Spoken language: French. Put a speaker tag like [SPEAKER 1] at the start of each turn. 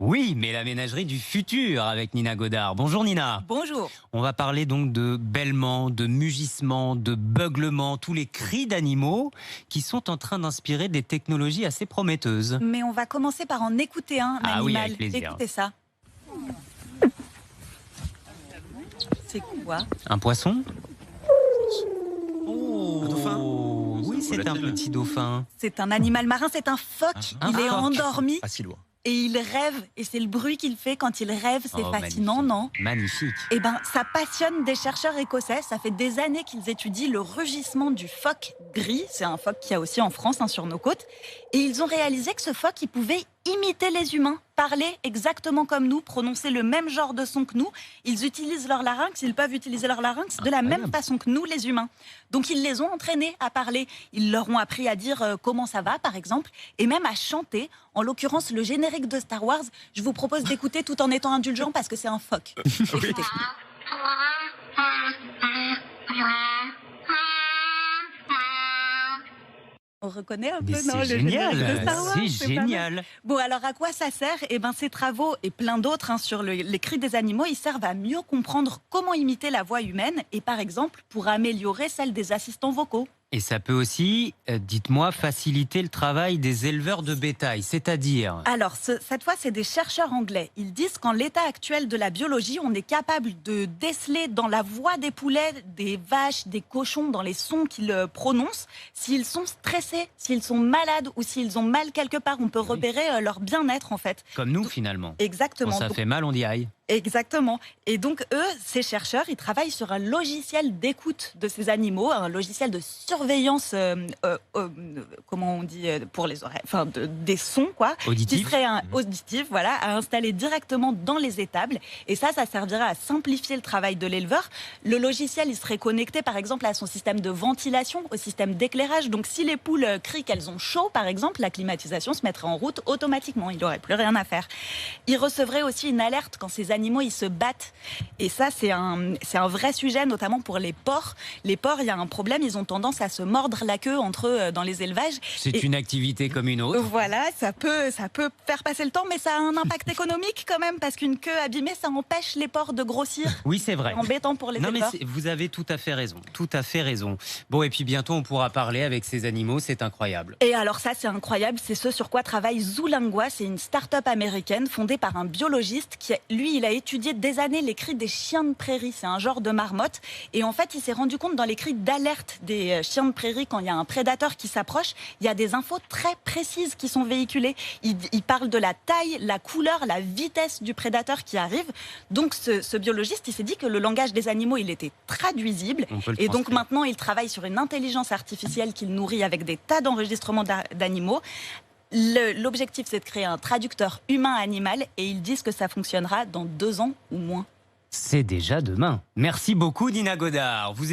[SPEAKER 1] Oui, mais la ménagerie du futur avec Nina Godard. Bonjour Nina.
[SPEAKER 2] Bonjour.
[SPEAKER 1] On va parler donc de bêlements, de mugissements, de beuglements, tous les cris d'animaux qui sont en train d'inspirer des technologies assez prometteuses.
[SPEAKER 2] Mais on va commencer par en écouter un
[SPEAKER 1] Ah oui,
[SPEAKER 2] animal.
[SPEAKER 1] avec plaisir.
[SPEAKER 2] Écoutez ça. C'est quoi?
[SPEAKER 1] Un poisson?
[SPEAKER 3] Un dauphin?
[SPEAKER 1] Oui, c'est un petit dauphin.
[SPEAKER 2] C'est un animal marin, c'est un phoque.
[SPEAKER 1] Un
[SPEAKER 2] Il est
[SPEAKER 1] phoque.
[SPEAKER 2] endormi
[SPEAKER 3] Pas si loin.
[SPEAKER 2] et il rêve. Et c'est le bruit qu'il fait quand il rêve. C'est
[SPEAKER 1] Oh,
[SPEAKER 2] fascinant,
[SPEAKER 1] magnifique.
[SPEAKER 2] non?
[SPEAKER 1] Magnifique.
[SPEAKER 2] Eh ben, ça passionne des chercheurs écossais. Ça fait des années qu'ils étudient le rugissement du phoque gris. C'est un phoque qu'il y a aussi en France, sur nos côtes. Et ils ont réalisé que ce phoque, il pouvait imiter les humains, parler exactement comme nous, prononcer le même genre de son que nous. Ils utilisent leur larynx, ils peuvent utiliser leur larynx de la même façon que nous, les humains. Donc ils les ont entraînés à parler. Ils leur ont appris à dire comment ça va, par exemple, et même à chanter. En l'occurrence, le générique de Star Wars, je vous propose d'écouter tout en étant indulgent parce que c'est un phoque. Écoutez. On reconnaît un peu,
[SPEAKER 1] Mais
[SPEAKER 2] non, le
[SPEAKER 1] c'est
[SPEAKER 2] générique de
[SPEAKER 1] génial,
[SPEAKER 2] Star Wars,
[SPEAKER 1] c'est
[SPEAKER 2] pas mal.
[SPEAKER 1] génial.
[SPEAKER 2] Bon, alors à quoi ça sert? Eh ben, ces travaux et plein d'autres sur les cris des animaux, ils servent à mieux comprendre comment imiter la voix humaine et par exemple pour améliorer celle des assistants vocaux.
[SPEAKER 1] Et ça peut aussi, dites-moi, faciliter le travail des éleveurs de bétail, c'est-à-dire...
[SPEAKER 2] Alors, cette fois, c'est des chercheurs anglais. Ils disent qu'en l'état actuel de la biologie, on est capable de déceler dans la voix des poulets, des vaches, des cochons, dans les sons qu'ils prononcent, s'ils sont stressés, s'ils sont malades ou s'ils ont mal quelque part. On peut repérer leur bien-être, en fait.
[SPEAKER 1] Comme nous, finalement.
[SPEAKER 2] Exactement.
[SPEAKER 1] Quand ça fait mal, on dit aïe.
[SPEAKER 2] Exactement. Et donc, eux, ces chercheurs, ils travaillent sur un logiciel d'écoute de ces animaux, un logiciel de surveillance, comment on dit, pour les oreilles, enfin, des sons, quoi.
[SPEAKER 1] Auditif.
[SPEAKER 2] Qui serait auditif, voilà, à installer directement dans les étables. Et ça servira à simplifier le travail de l'éleveur. Le logiciel, il serait connecté, par exemple, à son système de ventilation, au système d'éclairage. Donc, si les poules crient qu'elles ont chaud, par exemple, la climatisation se mettrait en route automatiquement. Il n'aurait plus rien à faire. Il recevrait aussi une alerte quand ces animaux, ils se battent. Et ça, c'est un vrai sujet, notamment pour les porcs. Les porcs, il y a un problème, ils ont tendance à se mordre la queue entre eux dans les élevages.
[SPEAKER 1] C'est une activité comme une autre.
[SPEAKER 2] Voilà, ça peut faire passer le temps, mais ça a un impact économique quand même, parce qu'une queue abîmée, ça empêche les porcs de grossir.
[SPEAKER 1] Oui, c'est vrai.
[SPEAKER 2] Embêtant pour les
[SPEAKER 1] Non, mais
[SPEAKER 2] éleveurs.
[SPEAKER 1] vous avez tout à fait raison. Tout à fait raison. Bon, et puis bientôt, on pourra parler avec ces animaux, c'est incroyable.
[SPEAKER 2] Et alors ça, c'est incroyable, c'est ce sur quoi travaille Zoolingua. C'est une start-up américaine fondée par un biologiste qui, lui, il a étudié des années les cris des chiens de prairie. C'est un genre de marmotte. Et en fait, il s'est rendu compte dans les cris d'alerte des chiens de prairie, quand il y a un prédateur qui s'approche, il y a des infos très précises qui sont véhiculées. Il parle de la taille, la couleur, la vitesse du prédateur qui arrive. Donc ce biologiste, il s'est dit que le langage des animaux, il était traduisible.
[SPEAKER 1] On peut le
[SPEAKER 2] Et donc
[SPEAKER 1] transcrire.
[SPEAKER 2] maintenant, il travaille sur une intelligence artificielle qu'il nourrit avec des tas d'enregistrements d'animaux. L'objectif, c'est de créer un traducteur humain-animal et ils disent que ça fonctionnera dans 2 ans ou moins.
[SPEAKER 1] C'est déjà demain. Merci beaucoup, Nina Godard. Vous